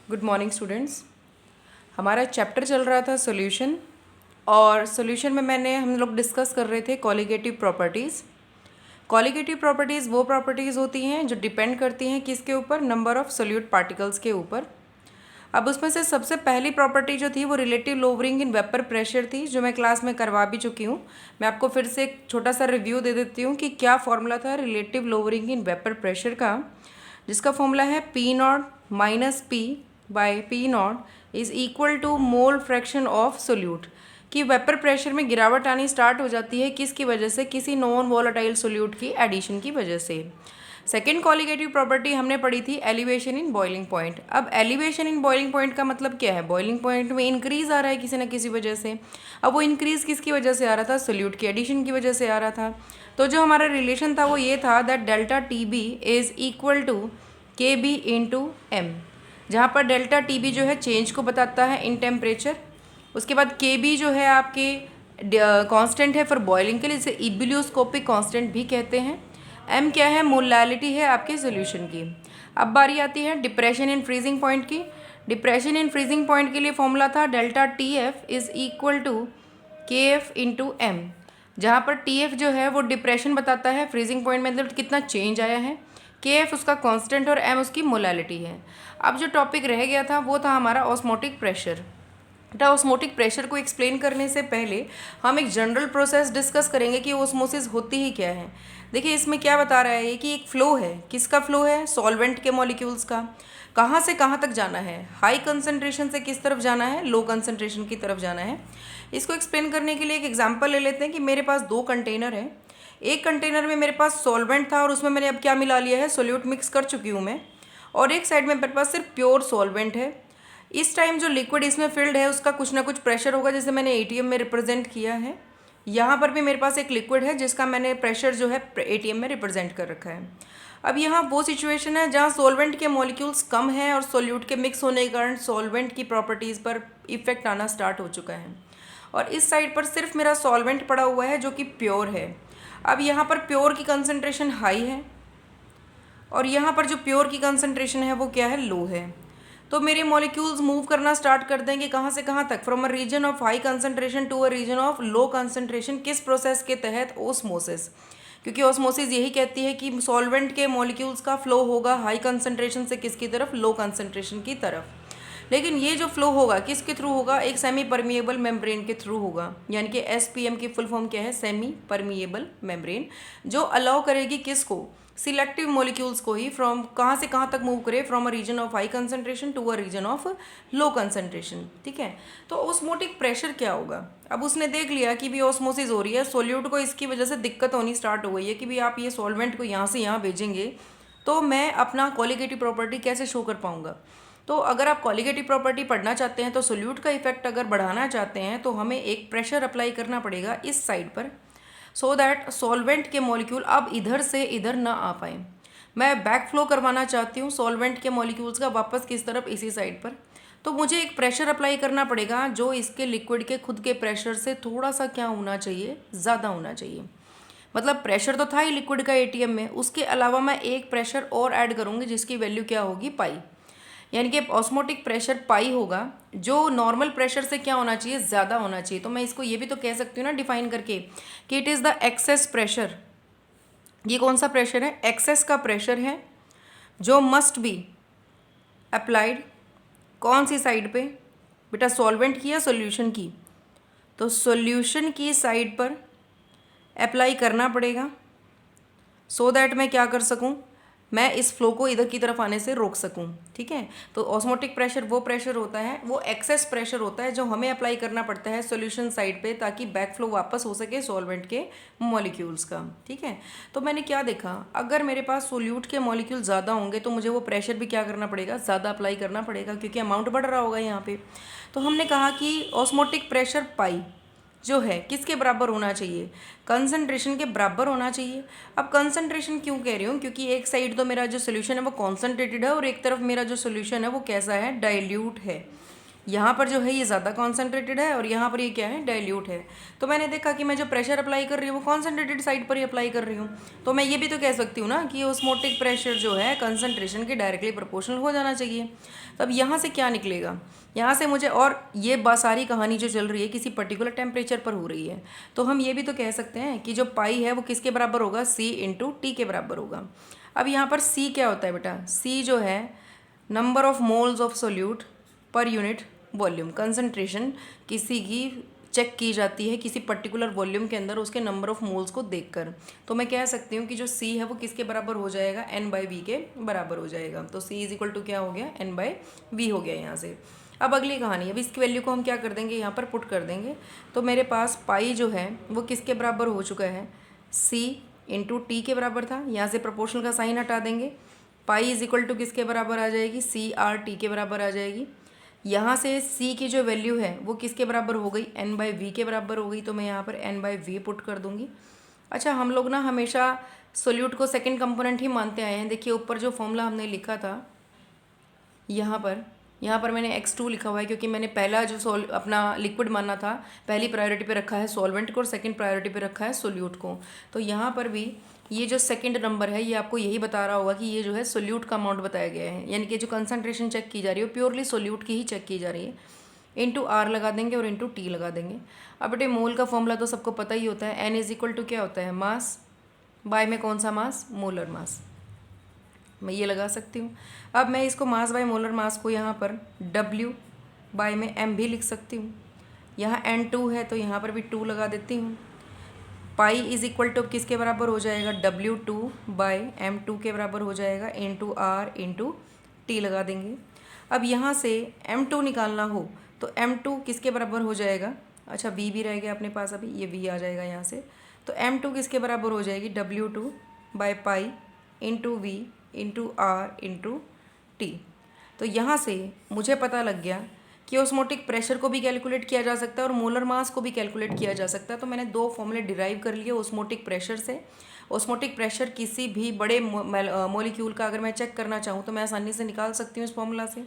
Good morning students. हमारा chapter चल रहा था सॉल्यूशन, और सॉल्यूशन में हम लोग डिस्कस कर रहे थे कॉलिगेटिव प्रॉपर्टीज़। कॉलिगेटिव प्रॉपर्टीज़ वो प्रॉपर्टीज़ होती हैं जो डिपेंड करती हैं किसके ऊपर, नंबर ऑफ़ सोल्यूट पार्टिकल्स के ऊपर। अब उसमें से सबसे पहली प्रॉपर्टी जो थी वो relative lowering in vapour pressure थी, जो मैं क्लास में करवा भी चुकी हूँ। मैं आपको फिर से एक छोटा सा रिव्यू दे देती हूँ कि क्या फॉर्मूला था relative lowering in vapour pressure का, जिसका फॉर्मूला है P not minus P by P not is equal to mole fraction of solute. कि वेपर प्रेशर में गिरावट आनी स्टार्ट हो जाती है किसकी वजह से, किसी नॉन वॉलेटाइल सोल्यूट की एडिशन की वजह से। सेकेंड कॉलिगेटिव प्रॉपर्टी हमने पढ़ी थी एलिवेशन इन बॉइलिंग पॉइंट। अब एलिवेशन इन बॉइलिंग पॉइंट का मतलब क्या है, बॉइलिंग पॉइंट में इंक्रीज आ रहा है किसी न किसी वजह से। अब वो इंक्रीज किसकी वजह से आ रहा था, सोल्यूट की एडिशन की वजह से आ रहा था। तो जो हमारा रिलेशन था वो ये था that delta T B is equal to K B into M, जहाँ पर डेल्टा टी बी जो है चेंज को बताता है इन टेम्परेचर। उसके बाद के बी जो है आपके कांस्टेंट है फॉर बॉइलिंग के लिए, इसे इबिलियोस्कोपिक कांस्टेंट भी कहते हैं। एम क्या है, मोलैलिटी है आपके सोल्यूशन की। अब बारी आती है डिप्रेशन इन फ्रीजिंग पॉइंट की। डिप्रेशन इन फ्रीजिंग पॉइंट के लिए फॉर्मूला था delta T F is equal to K F into M, जहाँ पर टी एफ जो है वो डिप्रेशन बताता है फ्रीजिंग पॉइंट में, मतलब कितना चेंज आया है। के एफ उसका कांस्टेंट और एम उसकी मोलैलिटी है। अब जो टॉपिक रह गया था वो था हमारा ऑस्मोटिक प्रेशर। ऑस्मोटिक प्रेशर को एक्सप्लेन करने से पहले हम एक जनरल प्रोसेस डिस्कस करेंगे कि ऑस्मोसिस होती ही क्या है। देखिए इसमें क्या बता रहा है ये कि एक फ़्लो है, किसका फ़्लो है, सॉल्वेंट के मॉलिक्यूल्स का। कहाँ से कहाँ तक जाना है, हाई कंसनट्रेशन से किस तरफ जाना है, लो कंसनट्रेशन की तरफ जाना है। इसको एक्सप्लेन करने के लिए एक एग्जांपल ले लेते हैं कि मेरे पास दो कंटेनर हैं। एक कंटेनर में मेरे पास सॉल्वेंट था और उसमें मैंने अब क्या मिला लिया है, सोल्यूट मिक्स कर चुकी हूँ मैं। और एक साइड में मेरे पास सिर्फ प्योर सॉल्वेंट है। इस टाइम जो लिक्विड इसमें फिल्ड है उसका कुछ ना कुछ प्रेशर होगा, जैसे मैंने एटीएम में रिप्रेजेंट किया है। यहाँ पर भी मेरे पास एक लिक्विड है जिसका मैंने प्रेशर जो है एटीएम में रिप्रेजेंट कर रखा है। अब यहाँ वो सिचुएशन है जहाँ सॉल्वेंट के मॉलिक्यूल्स कम हैं और सोल्यूट के मिक्स होने के कारण सॉल्वेंट की प्रॉपर्टीज़ पर इफेक्ट आना स्टार्ट हो चुका है। और इस साइड पर सिर्फ मेरा सॉल्वेंट पड़ा हुआ है जो कि प्योर है। अब यहाँ पर प्योर की कंसनट्रेशन हाई है और यहाँ पर जो प्योर की कंसनट्रेशन है वो क्या है, लो है। तो मेरे मॉलिक्यूल्स मूव करना स्टार्ट कर देंगे कहाँ से कहाँ तक, from a region of high concentration to a region of low concentration. किस प्रोसेस के तहत, ओस्मोसिस। क्योंकि ओस्मोसिस यही कहती है कि सॉल्वेंट के मॉलिक्यूल्स का फ्लो होगा हाई कंसनट्रेशन से किसकी तरफ, लो कंसनट्रेशन की तरफ। लेकिन ये जो फ्लो होगा किसके थ्रू होगा, एक सेमी परमिएबल मेम्ब्रेन के थ्रू होगा। यानी कि एसपीएम की फुल फॉर्म क्या है, सेमी परमिएबल मेम्ब्रेन, जो अलाउ करेगी किसको, सिलेक्टिव मॉलिक्यूल्स को ही फ्रॉम कहाँ से कहाँ तक मूव करे, from a region of high concentration to a region of low concentration. ठीक है। तो ऑस्मोटिक प्रेशर क्या होगा, अब उसने देख लिया कि भी ऑस्मोसिस हो रही है, सोल्यूट को इसकी वजह से दिक्कत होनी स्टार्ट हो गई है कि भी आप ये सॉल्वेंट को यहाँ से यहाँ भेजेंगे तो मैं अपना कॉलिगेटिव प्रॉपर्टी कैसे शो कर पाऊँगा। तो अगर आप कॉलिगेटिव प्रॉपर्टी पढ़ना चाहते हैं तो सोल्यूट का इफेक्ट अगर बढ़ाना चाहते हैं तो हमें एक प्रेशर अप्लाई करना पड़ेगा इस साइड पर, सो दैट सॉल्वेंट के मॉलिक्यूल अब इधर से इधर ना आ पाए। मैं बैक फ्लो करवाना चाहती हूँ सॉल्वेंट के मॉलिक्यूल्स का वापस किस तरफ, इसी साइड पर। तो मुझे एक प्रेशर अप्लाई करना पड़ेगा जो इसके लिक्विड के खुद के प्रेशर से थोड़ा सा क्या होना चाहिए, ज़्यादा होना चाहिए। मतलब प्रेशर तो था ही लिक्विड का एटीएम में, उसके अलावा मैं एक प्रेशर और ऐड करूँगी जिसकी वैल्यू क्या होगी, पाई। यानी कि ऑस्मोटिक प्रेशर पाई होगा, जो नॉर्मल प्रेशर से क्या होना चाहिए, ज़्यादा होना चाहिए। तो मैं इसको ये भी तो कह सकती हूँ ना डिफाइन करके कि it is the excess pressure. ये कौन सा प्रेशर है, एक्सेस का प्रेशर है जो मस्ट बी अप्लाइड कौन सी साइड पे, बेटा सॉल्वेंट की या सॉल्यूशन की, तो सॉल्यूशन की साइड पर अप्लाई करना पड़ेगा सो दैट मैं क्या कर सकूं, मैं इस फ्लो को इधर की तरफ आने से रोक सकूं। ठीक है। तो ऑस्मोटिक प्रेशर वो प्रेशर होता है, वो एक्सेस प्रेशर होता है जो हमें अप्लाई करना पड़ता है सॉल्यूशन साइड पे ताकि बैक फ्लो वापस हो सके सॉल्वेंट के मॉलिक्यूल्स का। ठीक है। तो मैंने क्या देखा, अगर मेरे पास सोल्यूट के मॉलिक्यूल ज़्यादा होंगे तो मुझे वो प्रेशर भी क्या करना पड़ेगा, ज़्यादा अप्लाई करना पड़ेगा क्योंकि अमाउंट बढ़ रहा होगा यहाँ पे। तो हमने कहा कि ऑस्मोटिक प्रेशर पाई जो है किसके बराबर होना चाहिए, कंसंट्रेशन के बराबर होना चाहिए। अब कंसंट्रेशन क्यों कह रही हूँ, क्योंकि एक साइड तो मेरा जो सोल्यूशन है वो कॉन्सनट्रेटेड है और एक तरफ मेरा जो सोल्यूशन है वो कैसा है, डाइल्यूट है। यहाँ पर जो है ये ज़्यादा कॉन्सेंट्रेटेड है और यहाँ पर ये क्या है, डाइल्यूट है। तो मैंने देखा कि मैं जो प्रेशर अप्लाई कर रही हूँ वो कॉन्सेंट्रेटेड साइड पर ही अप्लाई कर रही हूँ। तो मैं ये भी तो कह सकती हूँ ना कि ऑस्मोटिक प्रेशर जो है कंसंट्रेशन के डायरेक्टली प्रोपोर्शनल हो जाना चाहिए। तो अब यहाँ से क्या निकलेगा, यहाँ से मुझे, और ये सारी कहानी जो चल रही है किसी पर्टिकुलर टेम्परेचर पर हो रही है, तो हम ये भी तो कह सकते हैं कि जो पाई है वो किसके बराबर होगा, C इंटू टी के बराबर होगा। अब यहाँ पर C क्या होता है बेटा, C जो है number of moles of solute per unit volume. Concentration किसी की चेक की जाती है किसी पर्टिकुलर वॉल्यूम के अंदर उसके नंबर ऑफ मोल्स को देखकर। तो मैं कह सकती हूँ कि जो C है वो किसके बराबर हो जाएगा, N/V के बराबर हो जाएगा। तो C इज इक्वल टू क्या हो गया, N/V हो गया यहाँ से। अब अगली कहानी, अब इसकी वैल्यू को हम क्या कर देंगे, यहाँ पर पुट कर देंगे। तो मेरे पास पाई जो है वो किसके बराबर हो चुका है, C इंटू टी के बराबर था। यहाँ से प्रोपोर्शनल का साइन हटा देंगे, पाई इज इक्वल टू किसके बराबर आ जाएगी, CRT के बराबर आ जाएगी। यहाँ से C की जो वैल्यू है वो किसके बराबर हो गई, N/V के बराबर हो गई। तो मैं यहाँ पर N/V पुट कर दूँगी। अच्छा, हम लोग ना हमेशा सोल्यूट को सेकंड कंपोनेंट ही मानते आए हैं। देखिए ऊपर जो फॉर्मूला हमने लिखा था, यहाँ पर मैंने X2 लिखा हुआ है क्योंकि मैंने पहला जो अपना लिक्विड माना था, पहली प्रायोरिटी पे रखा है सॉल्वेंट को और सेकंड प्रायोरिटी पे रखा है सोल्यूट को। तो यहाँ पर भी ये जो सेकंड नंबर है ये आपको यही बता रहा होगा कि ये जो है सोल्यूट का अमाउंट बताया गया है, यानी कि जो कंसंट्रेशन चेक की जा रही है वो प्योरली सोल्यूट की ही चेक की जा रही है। इंटू R लगा देंगे और इंटू T लगा देंगे। अब बेटे मोल का फॉर्मूला तो सबको पता ही होता है, N इज इक्वल टू क्या होता है, मास बाय में कौन सा मास, मोलर मास। मैं ये लगा सकती हूँ। अब मैं इसको मास बाय मोलर मास को यहाँ पर W बाय में M भी लिख सकती हूँ। यहाँ N2 है तो यहाँ पर भी 2 लगा देती हूँ। पाई इज इक्वल टू किसके बराबर हो जाएगा, W2 बाय M2 के बराबर हो जाएगा, इंटू R इंटू T लगा देंगे। अब यहाँ से M2 निकालना हो तो M2 किसके बराबर हो जाएगा, अच्छा V भी रह गया अपने पास, अभी ये V आ जाएगा यहाँ से। तो M2 किसके बराबर हो जाएगी, W2 by pi into V into R into T। तो यहाँ से मुझे पता लग गया कि ऑस्मोटिक प्रेशर को भी कैलकुलेट किया जा सकता है और मोलर मास को भी कैलकुलेट किया जा सकता है। तो मैंने दो फॉर्मूले डिराइव कर लिए ऑस्मोटिक प्रेशर से। ऑस्मोटिक प्रेशर किसी भी बड़े मॉलिक्यूल का अगर मैं चेक करना चाहूँ तो मैं आसानी से निकाल सकती हूँ इस फॉर्मूला से,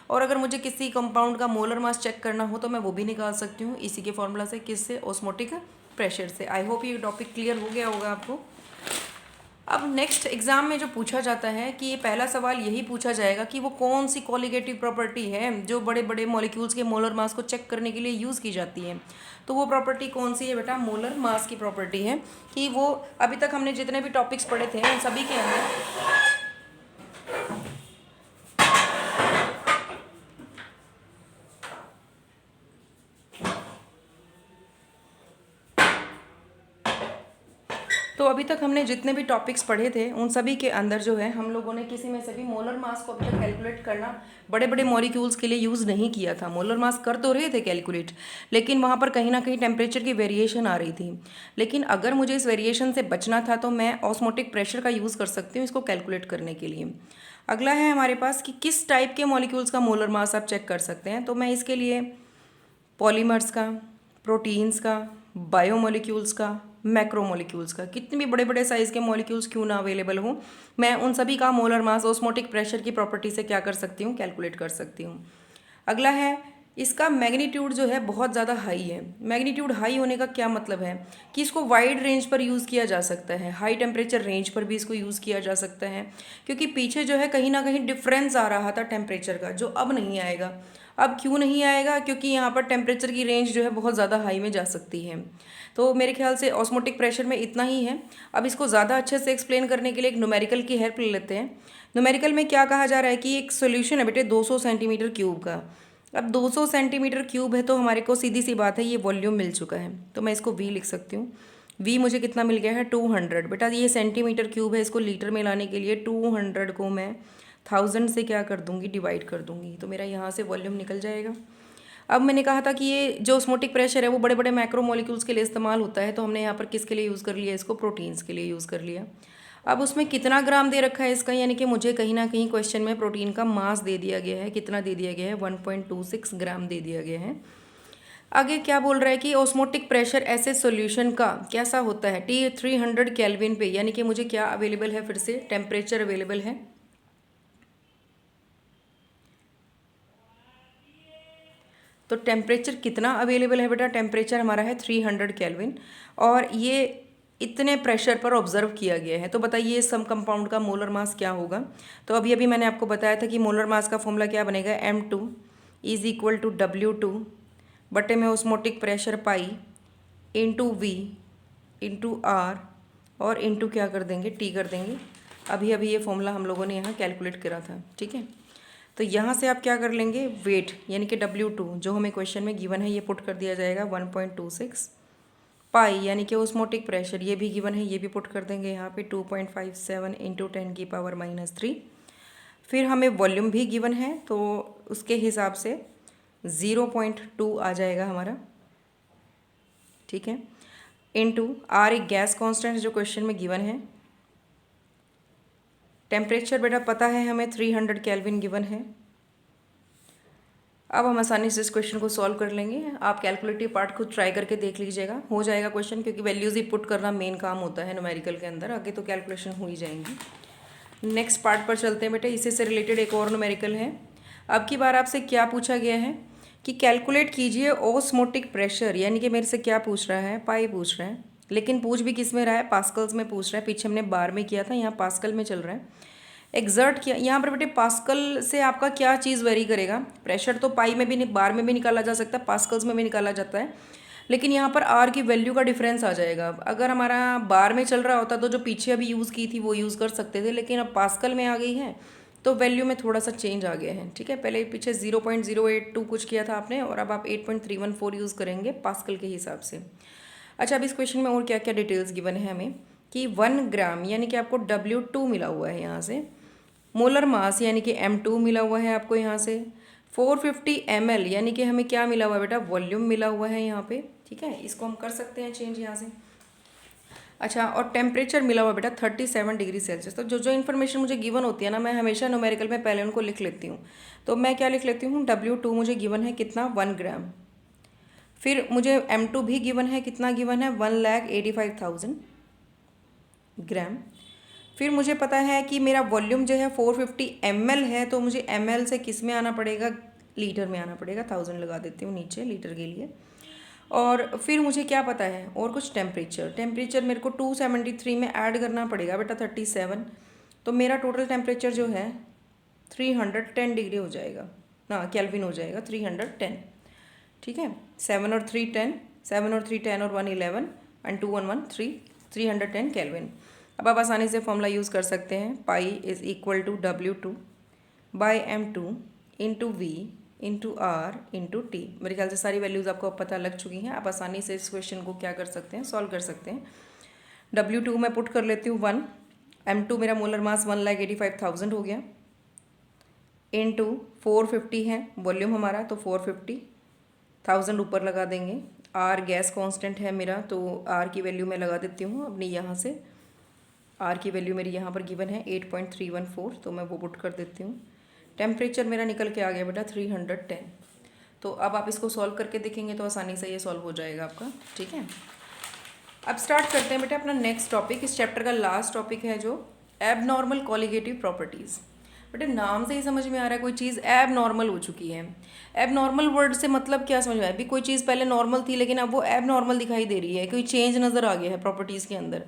और अगर मुझे किसी कंपाउंड का मोलर मास चेक करना हो तो मैं वो भी निकाल सकती हूँ इसी के फॉर्मूला से, किससे, ऑस्मोटिक प्रेशर से। आई होप ये टॉपिक क्लियर हो गया होगा आपको। अब नेक्स्ट एग्जाम में जो पूछा जाता है कि ये पहला सवाल यही पूछा जाएगा कि वो कौन सी कॉलिगेटिव प्रॉपर्टी है जो बड़े बड़े मॉलिक्यूल्स के मोलर मास को चेक करने के लिए यूज़ की जाती है। तो वो प्रॉपर्टी कौन सी है बेटा, मोलर मास की प्रॉपर्टी है। कि वो अभी तक हमने जितने भी टॉपिक्स पढ़े थे उन सभी के अंदर तो अभी तक हमने जितने भी टॉपिक्स पढ़े थे उन सभी के अंदर जो है हम लोगों ने किसी में से भी मोलर मास को अभी तक कैलकुलेट करना बड़े बड़े मॉलिक्यूल्स के लिए यूज़ नहीं किया था। मोलर मास कर तो रहे थे कैलकुलेट, लेकिन वहाँ पर कहीं ना कहीं टेम्परेचर की वेरिएशन आ रही थी। लेकिन अगर मुझे इस वेरिएशन से बचना था तो मैं ऑस्मोटिक प्रेशर का यूज़ कर सकती हूँ इसको कैलकुलेट करने के लिए। अगला है हमारे पास कि किस टाइप के मॉलिक्यूल्स का मोलर मास आप चेक कर सकते हैं। तो मैं इसके लिए पॉलीमर्स का, प्रोटीन्स का, बायोमोलिक्यूल्स का, मैक्रोमोलिक्यूल्स का, कितने भी बड़े बड़े साइज़ के मॉलिक्यूल्स क्यों ना अवेलेबल हो, मैं उन सभी का मोलर मास ऑस्मोटिक प्रेशर की प्रॉपर्टी से क्या कर सकती हूँ, कैलकुलेट कर सकती हूँ। अगला है इसका मैग्नीट्यूड जो है बहुत ज़्यादा हाई है। मैग्नीट्यूड हाई होने का क्या मतलब है कि इसको वाइड रेंज पर यूज़ किया जा सकता है, हाई टेम्परेचर रेंज पर भी इसको यूज़ किया जा सकता है, क्योंकि पीछे जो है कहीं ना कहीं डिफरेंस आ रहा था टेम्परेचर का जो अब नहीं आएगा। अब क्यों नहीं आएगा, क्योंकि यहाँ पर टेम्परेचर की रेंज जो है बहुत ज़्यादा हाई में जा सकती है। तो मेरे ख्याल से ऑस्मोटिक प्रेशर में इतना ही है। अब इसको ज़्यादा अच्छे से एक्सप्लेन करने के लिए एक न्यूमेरिकल की हेल्प ले लेते हैं। न्यूमेरिकल में क्या कहा जा रहा है कि एक सोल्यूशन है बेटे 200 सेंटीमीटर क्यूब का। अब 200 सेंटीमीटर क्यूब है तो हमारे को सीधी सी बात है ये वॉल्यूम मिल चुका है, तो मैं इसको V लिख सकती हूँ। V मुझे कितना मिल गया है 200। बेटा ये सेंटीमीटर क्यूब है, इसको लीटर में लाने के लिए 200 को मैं 1000 से क्या कर दूँगी, डिवाइड कर दूँगी, तो मेरा यहाँ से वॉल्यूम निकल जाएगा। अब मैंने कहा था कि ये जो ऑस्मोटिक प्रेशर है वो बड़े बड़े मैक्रोमोलिक्यूल्स के लिए इस्तेमाल होता है, तो हमने यहाँ पर किसके लिए यूज़ कर लिया, इसको प्रोटीन्स के लिए यूज़ कर लिया। अब उसमें कितना ग्राम दे रखा है इसका, यानी कि मुझे कहीं ना कहीं क्वेश्चन में प्रोटीन का मास दे दिया गया है। कितना दे दिया गया है, 1.26 ग्राम दे दिया गया है। आगे क्या बोल रहा है कि ऑस्मोटिक प्रेशर ऐसे सॉल्यूशन का कैसा होता है, T300 केल्विन पे, यानी कि मुझे क्या अवेलेबल है, फिर से टेम्परेचर अवेलेबल है तो टेम्परेचर कितना अवेलेबल है बेटा, टेम्परेचर हमारा है 300 केल्विन और ये इतने प्रेशर पर ऑब्जर्व किया गया है। तो बताइए सम कंपाउंड का मोलर मास क्या होगा। तो अभी अभी मैंने आपको बताया था कि मोलर मास का फॉर्मूला क्या बनेगा, M2 is equal to W2 बटे में osmotic pressure pi into V into R और इंटू क्या कर देंगे, T कर देंगे। अभी अभी ये फॉर्मूला हम लोगों ने यहाँ कैलकुलेट करा था, ठीक है। तो यहाँ से आप क्या कर लेंगे, वेट यानी कि W2 जो हमें क्वेश्चन में गिवन है ये पुट कर दिया जाएगा 1.26, पाई यानी कि ऑस्मोटिक प्रेशर ये भी गिवन है, ये भी पुट कर देंगे यहाँ पे 2.57 इंटू 10⁻³ फिर हमें वॉल्यूम भी गिवन है तो उसके हिसाब से 0.2 आ जाएगा हमारा, ठीक है, इंटू R एक गैस कांस्टेंट जो क्वेश्चन में गिवन है। टेम्परेचर बेटा पता है हमें 300 केल्विन गिवन है। अब हम आसानी से इस क्वेश्चन को सॉल्व कर लेंगे। आप कैलकुलेटिव पार्ट खुद ट्राई करके देख लीजिएगा, हो जाएगा क्वेश्चन, क्योंकि वैल्यूज़ ही पुट करना मेन काम होता है न्यूमेरिकल के अंदर, आगे तो कैलकुलेशन हो ही जाएंगी। नेक्स्ट पार्ट पर चलते हैं बेटा, इसी से रिलेटेड एक और न्यूमेरिकल है। अब की बार आपसे क्या पूछा गया है कि कैलकुलेट कीजिए ऑस्मोटिक प्रेशर, यानी कि मेरे से क्या पूछ रहा है, पाई पूछ रहा है, लेकिन पूछ भी किस में रहा है, पास्कल्स में पूछ रहा है। पीछे हमने बार में किया था, यहाँ पास्कल में चल रहा है। एग्जर्ट किया यहाँ पर बेटे, पास्कल से आपका क्या चीज़ वेरी करेगा, प्रेशर तो पाई में भी बार में भी निकाला जा सकता है, पास्कल्स में भी निकाला जाता है, लेकिन यहाँ पर आर की वैल्यू का डिफरेंस आ जाएगा। अगर हमारा बार में चल रहा होता तो जो पीछे अभी यूज़ की थी वो यूज़ कर सकते थे, लेकिन अब पास्कल में आ गई है तो वैल्यू में थोड़ा सा चेंज आ गया है, ठीक है। पहले पीछे 0.082 कुछ किया था आपने और अब आप 8.314 यूज़ करेंगे पास्कल के हिसाब से। अच्छा, अब इस क्वेश्चन में और क्या क्या डिटेल्स गिवन है हमें कि 1 ग्राम यानी कि आपको W2 मिला हुआ है यहाँ से, मोलर मास यानी कि M2 मिला हुआ है आपको यहाँ से, 450 ml यानी कि हमें क्या मिला हुआ है बेटा, वॉल्यूम मिला हुआ है यहाँ पे, ठीक है। इसको हम कर सकते हैं चेंज यहाँ से। अच्छा, और टेम्परेचर मिला हुआ बेटा 37 डिग्री सेल्सियस। तो जो जो इन्फॉर्मेशन मुझे गिवन होती है ना, मैं हमेशा न्यूमेरिकल में पहले उनको लिख लेती हूँ। तो मैं क्या लिख लेती हूँ, W2 मुझे गिवन है कितना, 1 ग्राम। फिर मुझे M2 भी गिवन है, कितना गिवन है, 1,85,000 ग्राम। फिर मुझे पता है कि मेरा वॉल्यूम जो है 450 ml है, तो मुझे ml से किस में आना पड़ेगा, लीटर में आना पड़ेगा, 1000 लगा देती हूँ नीचे लीटर के लिए। और फिर मुझे क्या पता है, और कुछ टेम्परेचर मेरे को 273 में ऐड करना पड़ेगा बेटा 37, तो मेरा टोटल टेम्परेचर जो है 310 डिग्री हो जाएगा ना, केल्विन हो जाएगा 310, ठीक है। 7 और 3 10, 7 और 3 10 और 1 11 एंड 2 1 1 3, 310 केल्विन। अब आप आसानी से फॉर्मूला यूज़ कर सकते हैं, pi is equal to W2 by M2 into V into R into T। मेरे ख्याल से सारी वैल्यूज़ आपको पता लग चुकी हैं। आप आसानी से इस क्वेश्चन को क्या कर सकते हैं, सॉल्व कर सकते हैं। W2 मैं पुट कर लेती हूँ 1, M2 मेरा मोलर मास 1,85,000 हो गया, इंटू 450 है वॉल्यूम हमारा, तो 450,000 ऊपर लगा देंगे। R गैस कांस्टेंट है मेरा, तो R की वैल्यू मैं लगा देती हूँ अपनी यहाँ से। R की वैल्यू मेरी यहाँ पर गिवन है 8.314, तो मैं वो पुट कर देती हूँ। टेम्परेचर मेरा निकल के आ गया बेटा 310। तो अब आप इसको सॉल्व करके देखेंगे तो आसानी से ये सॉल्व हो जाएगा आपका, ठीक है। अब स्टार्ट करते हैं बेटा अपना नेक्स्ट टॉपिक, इस चैप्टर का लास्ट टॉपिक है जो एबनॉर्मल कॉलिगेटिव प्रॉपर्टीज़। बेटे नाम से ही समझ में आ रहा है कोई चीज़ एब नॉर्मल हो चुकी है। एब नॉर्मल वर्ड से मतलब क्या समझ में आया, अभी कोई चीज़ पहले नॉर्मल थी लेकिन अब वो एब नॉर्मल दिखाई दे रही है, कोई चेंज नज़र आ गया है प्रॉपर्टीज़ के अंदर।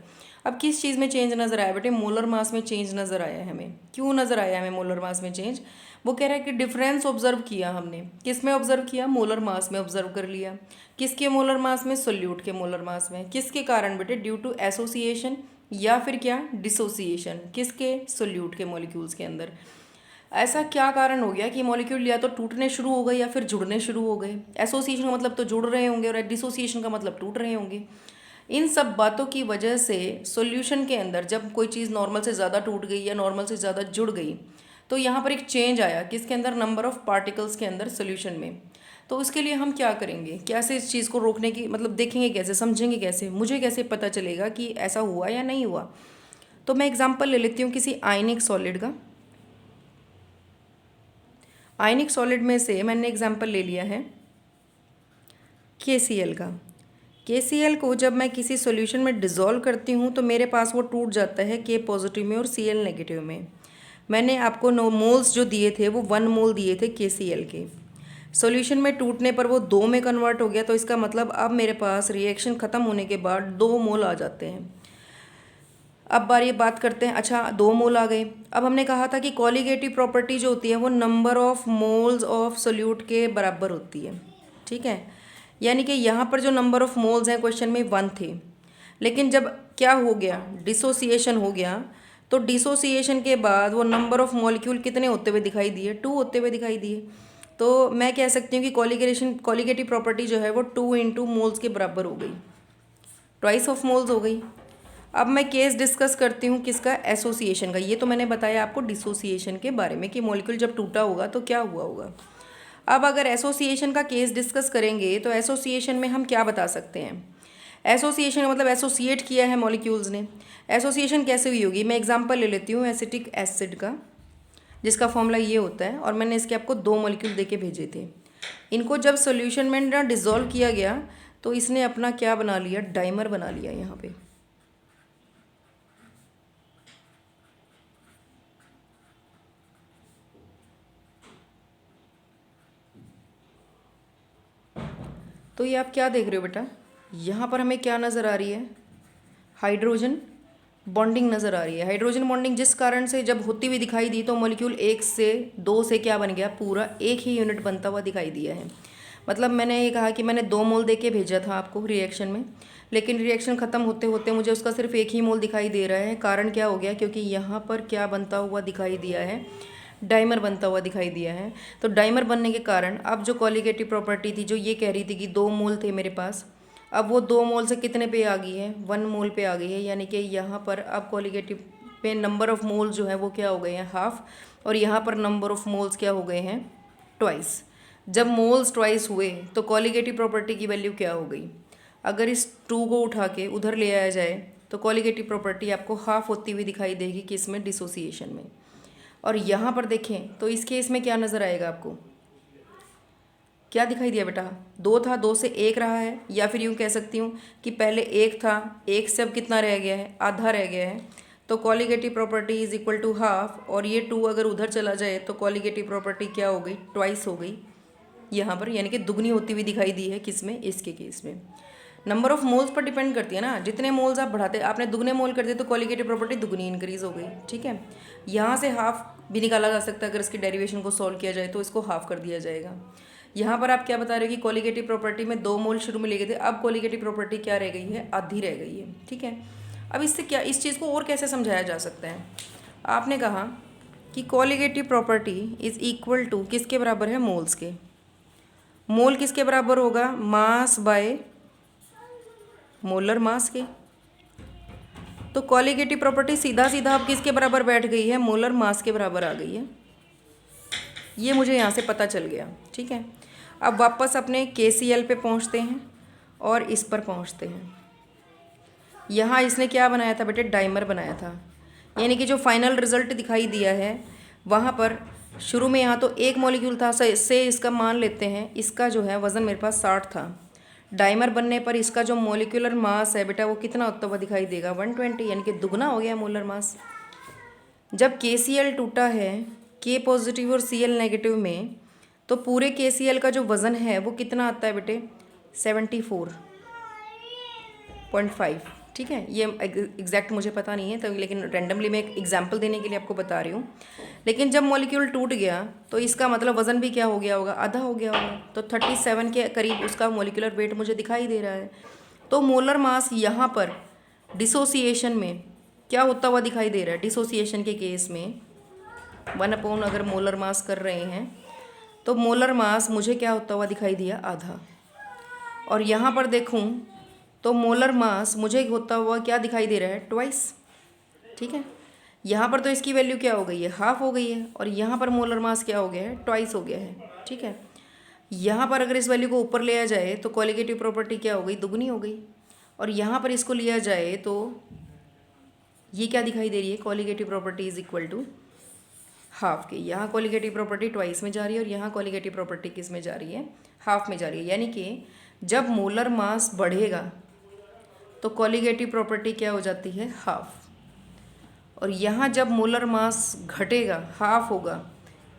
अब किस चीज़ में चेंज नज़र आया बेटे, मोलर मास में चेंज नज़र आया है हमें। क्यों नज़र आया हमें मोलर मास में चेंज, वो कह रहा है कि डिफरेंस ऑब्जर्व किया हमने, किस में ऑब्जर्व किया, मोलर मास में ऑब्जर्व कर लिया। किसके मोलर मास में, सोल्यूट के मोलर मास में। किसके कारण बेटे, ड्यू टू एसोसिएशन या फिर क्या, डिसोसिएशन, किसके, सोल्यूट के मॉलिक्यूल्स के अंदर। ऐसा क्या कारण हो गया कि मॉलिक्यूल या तो टूटने शुरू हो गए या फिर जुड़ने शुरू हो गए। एसोसिएशन का मतलब तो जुड़ रहे होंगे और डिसोसिएशन का मतलब टूट रहे होंगे। इन सब बातों की वजह से सॉल्यूशन के अंदर जब कोई चीज़ नॉर्मल से ज़्यादा टूट गई या नॉर्मल से ज़्यादा जुड़ गई तो यहाँ पर एक चेंज आया किसके अंदर, नंबर ऑफ पार्टिकल्स के अंदर सॉल्यूशन में। तो उसके लिए हम क्या करेंगे, कैसे इस चीज़ को रोकने की, मतलब देखेंगे कैसे, समझेंगे कैसे, मुझे कैसे पता चलेगा कि ऐसा हुआ या नहीं हुआ। तो मैं एग्जांपल ले लेती हूँ किसी आयनिक सॉलिड का। आयनिक सॉलिड में से मैंने एग्जांपल ले लिया है KCl का। KCl को जब मैं किसी सॉल्यूशन में डिज़ोल्व करती हूँ तो मेरे पास वो टूट जाता है K पॉजिटिव में और Cl नेगेटिव में। मैंने आपको मोल्स जो दिए थे वो 1 मोल दिए थे KCl के। सॉल्यूशन में टूटने पर वो 2 में कन्वर्ट हो गया, तो इसका मतलब अब मेरे पास रिएक्शन ख़त्म होने के बाद 2 मोल आ जाते हैं। अब बारी बात करते हैं, अच्छा 2 मोल आ गए। अब हमने कहा था कि कॉलीगेटिव प्रॉपर्टी जो होती है वो number of moles of solute के बराबर होती है, ठीक है। यानी कि यहाँ पर जो नंबर ऑफ मोल्स हैं क्वेश्चन में 1 थे, लेकिन जब क्या हो गया, डिसोसिएशन हो गया, तो डिसोसिएशन के बाद वो नंबर ऑफ मॉलिक्यूल कितने होते हुए दिखाई दिए, 2 होते हुए दिखाई दिए। तो मैं कह सकती हूँ कि कॉलीगेटिव प्रॉपर्टी जो है वो 2 इंटू मोल्स के बराबर हो गई, ट्वाइस ऑफ मोल्स हो गई। अब मैं केस डिस्कस करती हूँ किसका, एसोसिएशन का। ये तो मैंने बताया आपको डिसोसिएशन के बारे में कि मॉलिक्यूल जब टूटा होगा तो क्या हुआ होगा। अब अगर एसोसिएशन का केस डिस्कस करेंगे तो एसोसिएशन में हम क्या बता सकते हैं। एसोसिएशन मतलब एसोसिएट किया है मॉलिक्यूल्स ने। एसोसिएशन कैसे हुई होगी, मैं एग्जांपल ले लेती हूँ एसिटिक एसिड का, जिसका फॉर्मूला ये होता है, और मैंने इसके आपको 2 मॉलिक्यूल दे के भेजे थे। इनको जब सोल्यूशन में ना डिज़ोल्व किया गया तो इसने अपना क्या बना लिया, डाइमर बना लिया यहाँ पे। तो ये आप क्या देख रहे हो बेटा, यहाँ पर हमें क्या नज़र आ रही है, हाइड्रोजन बॉन्डिंग नज़र आ रही है। हाइड्रोजन बॉन्डिंग जिस कारण से जब होती हुई दिखाई दी तो मॉलिक्यूल 1 से 2 से क्या बन गया, पूरा एक ही यूनिट बनता हुआ दिखाई दिया है। मतलब मैंने ये कहा कि मैंने 2 मोल दे के भेजा था आपको रिएक्शन में, लेकिन रिएक्शन ख़त्म होते होते मुझे उसका सिर्फ एक ही मोल दिखाई दे रहा है। कारण क्या हो गया, क्योंकि यहाँ पर क्या बनता हुआ दिखाई दिया है, डाइमर बनता हुआ दिखाई दिया है। तो डाइमर बनने के कारण अब जो कॉलीगेटिव प्रॉपर्टी थी जो ये कह रही थी कि 2 मोल थे मेरे पास, अब वो 2 मोल से कितने पे आ गई है, 1 मोल पे आ गई है। यानी कि यहाँ पर अब कॉलीगेटिव पे नंबर ऑफ मोल्स जो है वो क्या हो गए हैं, हाफ, और यहाँ पर नंबर ऑफ मोल्स क्या हो गए हैं, ट्वाइस। जब मोल्स ट्वाइस हुए तो कॉलीगेटिव प्रॉपर्टी की वैल्यू क्या हो गई, अगर इस 2 को उठा के उधर ले आया जाए तो कॉलीगेटिव प्रॉपर्टी आपको हाफ होती हुई दिखाई देगी किसमें, डिसोसिएशन में। और यहाँ पर देखें तो इस केस में क्या नज़र आएगा आपको, क्या दिखाई दिया बेटा, 2 था, 2 से 1 रहा है, या फिर यूँ कह सकती हूँ कि पहले 1 था, 1 से अब कितना रह गया है, आधा रह गया है। तो colligative property is equal to half, और ये 2 अगर उधर चला जाए तो कॉलीगेटिव प्रॉपर्टी क्या हो गई, ट्वाइस हो गई यहाँ पर, यानी कि दुगनी होती हुई दिखाई दी है किसमें, इसके केस में। Number of moles per depend करती है ना, जितने मोल्स आप बढ़ाते, आपने दुगने मोल कर दिए तो कॉलीगेटिव प्रॉपर्टी दुगनी इंक्रीज हो गई, ठीक है। यहाँ से हाफ भी निकाला जा सकता है, अगर इसकी डेरिवेशन को सॉल्व किया जाए तो इसको हाफ कर दिया जाएगा। यहाँ पर आप क्या बता रहे हो कि कॉलीगेटिव प्रॉपर्टी में 2 मोल शुरू में ले गए थे, अब कॉलीगेटिव प्रॉपर्टी क्या रह गई है, आधी रह गई है, ठीक है। अब इससे क्या, इस चीज़ को और कैसे समझाया जा सकता है, आपने कहा कि colligative property is equal to किसके बराबर है, मोल्स के। मोल किसके बराबर होगा, मास बाय मोलर मास के। तो कॉलीगेटिव प्रॉपर्टी सीधा सीधा अब किसके बराबर बैठ गई है, मोलर मास के बराबर आ गई है। ये मुझे यहाँ से पता चल गया, ठीक है। अब वापस अपने KCl पे पहुँचते हैं और इस पर पहुँचते हैं। यहाँ इसने क्या बनाया था बेटे, डाइमर बनाया था, यानी कि जो फाइनल रिजल्ट दिखाई दिया है वहाँ पर शुरू में यहाँ तो 1 मॉलिक्यूल था, से इसका मान लेते हैं, इसका जो है वज़न मेरे पास 60 था। डाइमर बनने पर इसका जो मॉलिक्यूलर मास है बेटा वो कितना होता हुआ दिखाई देगा, 120, यानी कि दुगना हो गया मोलर मास। जब KCl टूटा है K पॉजिटिव और Cl नेगेटिव में, तो पूरे KCl का जो वज़न है वो कितना आता है बेटे, 74.5, ठीक है। ये एग्जैक्ट मुझे पता नहीं है तो, लेकिन रैंडमली मैं एक एग्जांपल देने के लिए आपको बता रही हूँ। लेकिन जब मॉलिक्यूल टूट गया तो इसका मतलब वज़न भी क्या हो गया होगा, आधा हो गया होगा। तो 37 के करीब उसका मॉलिक्यूलर वेट मुझे दिखाई दे रहा है। तो मोलर मास यहाँ पर डिसोसिएशन में क्या होता हुआ दिखाई दे रहा है, डिसोसिएशन के केस में 1/, अगर मोलर मास कर रहे हैं तो मोलर मास मुझे क्या होता हुआ दिखाई दिया, आधा। और यहाँ पर देखूँ तो मोलर मास मुझे होता हुआ क्या दिखाई दे रहा है, ट्वाइस, ठीक है। यहाँ पर तो इसकी वैल्यू क्या हो गई है, हाफ हो गई है, और यहाँ पर मोलर मास क्या हो गया है, ट्वाइस हो गया है, ठीक है। यहाँ पर अगर इस वैल्यू को ऊपर लिया जाए तो कॉलीगेटिव प्रॉपर्टी क्या हो गई, दुगनी हो गई। और यहाँ पर इसको लिया जाए तो ये क्या दिखाई दे रही है, colligative property is equal to half के। यहाँ कॉलीगेटिव प्रॉपर्टी ट्वाइस में जा रही है और यहाँ कॉलीगेटिव प्रॉपर्टी किस में जा रही है, हाफ में जा रही है। यानी कि जब मोलर मास बढ़ेगा तो कॉलीगेटिव प्रॉपर्टी क्या हो जाती है, हाफ। और यहाँ जब मोलर मास घटेगा, हाफ होगा,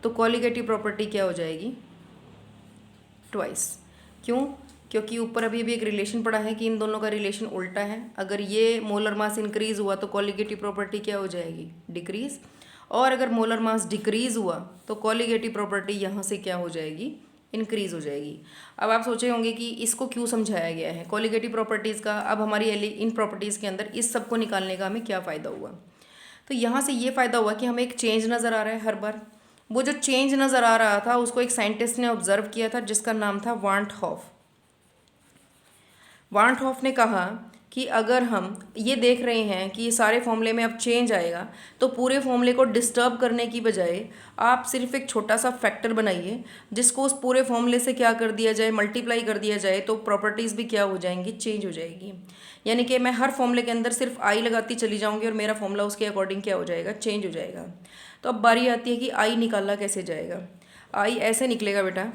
तो कॉलीगेटिव प्रॉपर्टी क्या हो जाएगी, ट्वाइस। क्यों? क्योंकि ऊपर अभी भी एक रिलेशन पड़ा है कि इन दोनों का रिलेशन उल्टा है। अगर ये मोलर मास इंक्रीज हुआ तो कॉलीगेटिव प्रॉपर्टी क्या हो जाएगी? डिक्रीज। और अगर मोलर मास डिक्रीज हुआ तो कॉलीगेटिव प्रॉपर्टी यहाँ से क्या हो जाएगी? इंक्रीज हो जाएगी। अब आप सोचे होंगे कि इसको क्यों समझाया गया है कॉलीगेटिव प्रॉपर्टीज़ का। अब हमारी इन प्रॉपर्टीज़ के अंदर इस सब को निकालने का हमें क्या फ़ायदा हुआ? तो यहाँ से ये फ़ायदा हुआ कि हमें एक चेंज नज़र आ रहा है हर बार। वो जो चेंज नज़र आ रहा था उसको एक साइंटिस्ट ने ऑब्जर्व किया था जिसका नाम था वांट हॉफ। वांट हॉफ ने कहा कि अगर हम ये देख रहे हैं कि ये सारे फॉर्मूले में अब चेंज आएगा तो पूरे फॉर्मूले को डिस्टर्ब करने की बजाय आप सिर्फ एक छोटा सा फैक्टर बनाइए जिसको उस पूरे फॉर्मूले से क्या कर दिया जाए? मल्टीप्लाई कर दिया जाए, तो प्रॉपर्टीज़ भी क्या हो जाएंगी? चेंज हो जाएगी। यानी कि मैं हर फॉर्मूले के अंदर सिर्फ आई लगाती चली जाऊंगी और मेरा फॉर्मूला उसके अकॉर्डिंग क्या हो जाएगा? चेंज हो जाएगा। तो अब बारी आती है कि आई निकाला कैसे जाएगा। आई ऐसे निकलेगा बेटा,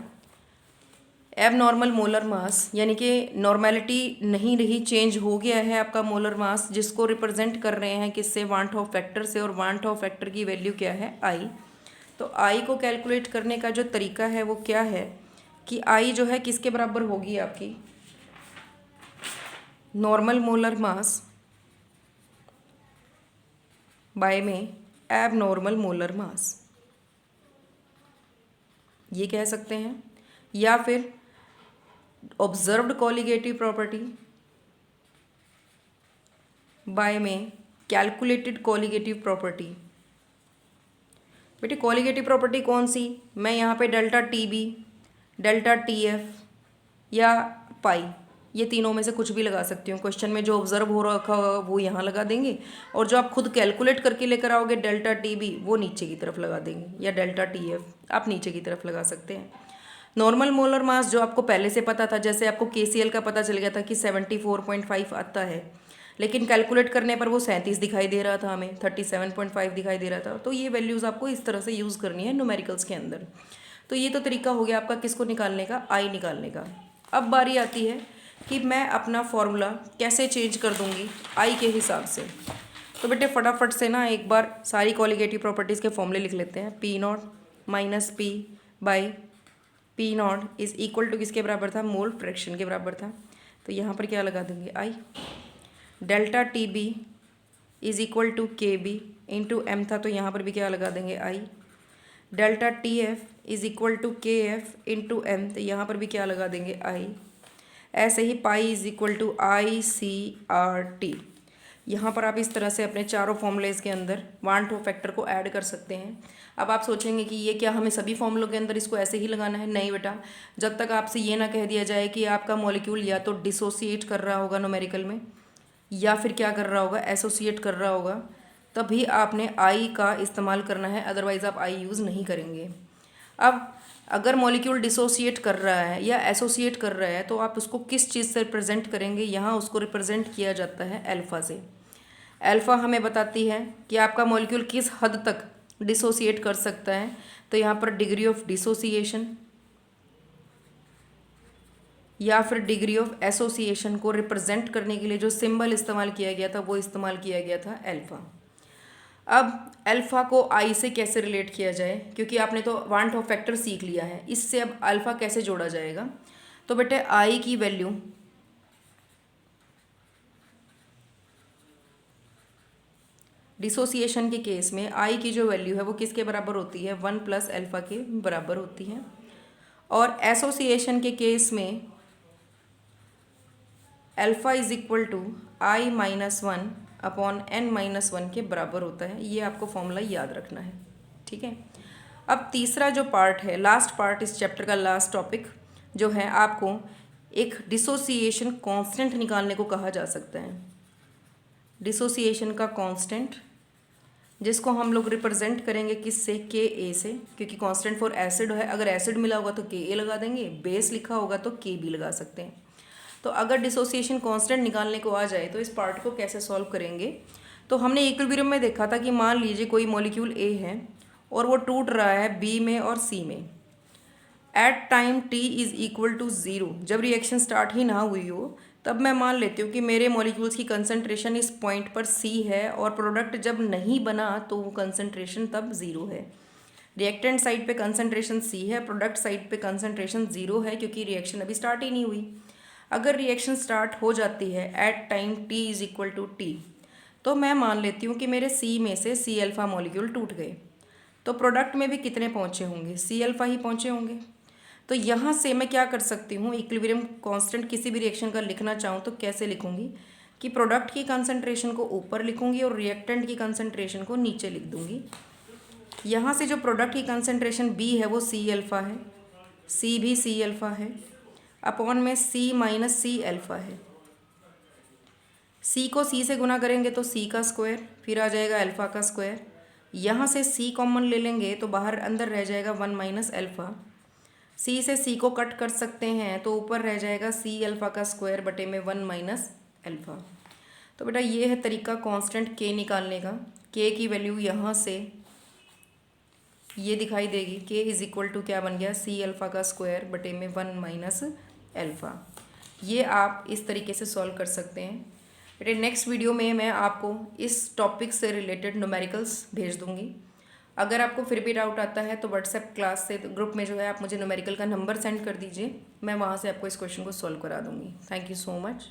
एब नॉर्मल मोलर मास, यानी कि नॉर्मेलिटी नहीं रही, चेंज हो गया है आपका मोलर मास, जिसको रिप्रेजेंट कर रहे हैं किससे? वांट ऑफ फैक्टर से। और वांट ऑफ फैक्टर की वैल्यू क्या है? आई। तो आई को कैलकुलेट करने का जो तरीका है वो क्या है कि आई जो है किसके बराबर होगी आपकी? नॉर्मल मोलर मास बाय में एब नॉर्मल मोलर मास, ये कह सकते हैं। या फिर ऑब्जर्व्ड कॉलीगेटिव प्रॉपर्टी बाय में कैलकुलेटेड कॉलीगेटिव प्रॉपर्टी। बेटे कॉलीगेटिव प्रॉपर्टी कौन सी? मैं यहाँ पे delta T B, delta T F या पाई, ये तीनों में से कुछ भी लगा सकती हूँ। क्वेश्चन में जो ऑब्जर्व हो रखा होगा वो यहाँ लगा देंगे और जो आप खुद कैलकुलेट करके लेकर आओगे डेल्टा टी बी वो नीचे की तरफ लगा देंगे, या डेल्टा टी एफ आप नीचे की तरफ लगा सकते हैं। नॉर्मल मोलर मास जो आपको पहले से पता था, जैसे आपको KCl का पता चल गया था कि 74.5 आता है, लेकिन कैलकुलेट करने पर वो 37 दिखाई दे रहा था, हमें 37.5 दिखाई दे रहा था। तो ये वैल्यूज़ आपको इस तरह से यूज़ करनी है न्यूमेरिकल्स के अंदर। तो ये तो तरीका हो गया आपका किसको निकालने का? आई निकालने का। अब बारी आती है कि मैं अपना फॉर्मूला कैसे चेंज कर दूंगी आई के हिसाब से। तो बेटे फटाफट से ना एक बार सारी कॉलीगेटिव प्रॉपर्टीज़ के फॉर्मूले लिख लेते हैं। P not minus P by P not is equal to किसके बराबर था? मोल फ्रैक्शन के बराबर था। तो यहाँ पर क्या लगा देंगे? I. Delta T B is equal to K B into M था, तो यहाँ पर भी क्या लगा देंगे? I. Delta T F is equal to K F into M, तो यहाँ पर भी क्या लगा देंगे? आई। ऐसे ही pi is equal to I C R T. यहाँ पर आप इस तरह से अपने चारों फॉर्मूलेज के अंदर वांट ऑफ फैक्टर को ऐड कर सकते हैं। अब आप सोचेंगे कि ये क्या हमें सभी फॉर्मूलों के अंदर इसको ऐसे ही लगाना है? नहीं बेटा, जब तक आपसे ये ना कह दिया जाए कि आपका मॉलिक्यूल या तो डिसोसिएट कर रहा होगा न्यूमेरिकल में, या फिर क्या कर रहा होगा? एसोसिएट कर रहा होगा, तभी आपने आई का इस्तेमाल करना है, अदरवाइज़ आप आई यूज़ नहीं करेंगे। अब अगर मॉलिक्यूल डिसोसिएट कर रहा है या एसोसिएट कर रहा है तो आप उसको किस चीज़ से रिप्रेजेंट करेंगे? यहाँ उसको रिप्रेजेंट किया जाता है अल्फ़ा से। अल्फ़ा हमें बताती है कि आपका मॉलिक्यूल किस हद तक डिसोसिएट कर सकता है। तो यहाँ पर डिग्री ऑफ डिसोसिएशन या फिर डिग्री ऑफ एसोसिएशन को रिप्रेजेंट करने के लिए जो सिंबल इस्तेमाल किया गया था वो इस्तेमाल किया गया था अल्फ़ा। अब अल्फ़ा को आई से कैसे रिलेट किया जाए, क्योंकि आपने तो वांट ऑफ फैक्टर सीख लिया है, इससे अब अल्फ़ा कैसे जोड़ा जाएगा? तो बेटे आई की वैल्यू डिसोसिएशन के केस में आई की जो वैल्यू है वो किसके बराबर होती है? 1 प्लस अल्फ़ा के बराबर होती है। और एसोसिएशन के केस में alpha is equal to I minus 1 upon n minus 1 के बराबर होता है। ये आपको फॉर्मूला याद रखना है, ठीक है। अब तीसरा जो पार्ट है, लास्ट पार्ट इस चैप्टर का, लास्ट टॉपिक जो है, आपको एक डिसोसिएशन कांस्टेंट निकालने को कहा जा सकता है। डिसोसिएशन का कांस्टेंट जिसको हम लोग रिप्रेजेंट करेंगे किससे? के ए से, क्योंकि कांस्टेंट फॉर एसिड है, अगर एसिड मिला होगा तो के ए लगा देंगे, बेस लिखा होगा तो के बी लगा सकते हैं। तो अगर डिसोसिएशन कांस्टेंट निकालने को आ जाए तो इस पार्ट को कैसे सॉल्व करेंगे? तो हमने इक्विलिब्रियम में देखा था कि मान लीजिए कोई मॉलिक्यूल ए है और वो टूट रहा है बी में और सी में at time T is equal to 0, जब रिएक्शन स्टार्ट ही ना हुई हो तब मैं मान लेती हूँ कि मेरे मॉलिक्यूल्स की कंसंट्रेशन इस पॉइंट पर सी है और प्रोडक्ट जब नहीं बना तो वो कंसंट्रेशन तब 0 है। रिएक्टेंट साइड पे कंसंट्रेशन C है, प्रोडक्ट साइड पे कंसंट्रेशन 0 है क्योंकि रिएक्शन अभी स्टार्ट ही नहीं हुई। अगर रिएक्शन स्टार्ट हो जाती है at time t is equal to T, तो मैं मान लेती हूँ कि मेरे C में से C अल्फ़ा मॉलिक्यूल टूट गए, तो प्रोडक्ट में भी कितने पहुँचे होंगे, C अल्फ़ा ही पहुँचे होंगे। तो यहाँ से मैं क्या कर सकती हूँ, इक्विलिब्रियम कांस्टेंट किसी भी रिएक्शन का लिखना चाहूँ तो कैसे लिखूँगी कि प्रोडक्ट की कंसंट्रेशन को ऊपर लिखूँगी और रिएक्टेंट की कंसंट्रेशन को नीचे लिख दूँगी। यहाँ से जो प्रोडक्ट की कंसंट्रेशन B है वो C अल्फ़ा है, C भी C अल्फ़ा है, अपॉन में C माइनस C अल्फ़ा है। C को C से गुना करेंगे तो C का स्क्वायर, फिर आ जाएगा अल्फ़ा का स्क्वायर। यहाँ से C कॉमन ले लेंगे तो बाहर अंदर रह जाएगा 1 माइनस अल्फ़ा। C से C को कट कर सकते हैं तो ऊपर रह जाएगा C अल्फ़ा का स्क्वायर बटे में 1 माइनस अल्फ़ा। तो बेटा ये है तरीका कांस्टेंट K निकालने का। K की वैल्यू यहाँ से ये दिखाई देगी, K इज़ इक्वल टू क्या बन गया, C अल्फ़ा का स्क्वायर बटे में 1 माइनस अल्फ़ा। ये आप इस तरीके से सॉल्व कर सकते हैं। बेटे नेक्स्ट वीडियो में मैं आपको इस टॉपिक से रिलेटेड न्यूमेरिकल्स भेज दूँगी। अगर आपको फिर भी डाउट आता है तो व्हाट्सएप क्लास से ग्रुप में जो है आप मुझे न्यूमेरिकल का नंबर सेंड कर दीजिए, मैं वहाँ से आपको इस क्वेश्चन को सॉल्व करा दूँगी। Thank you so much.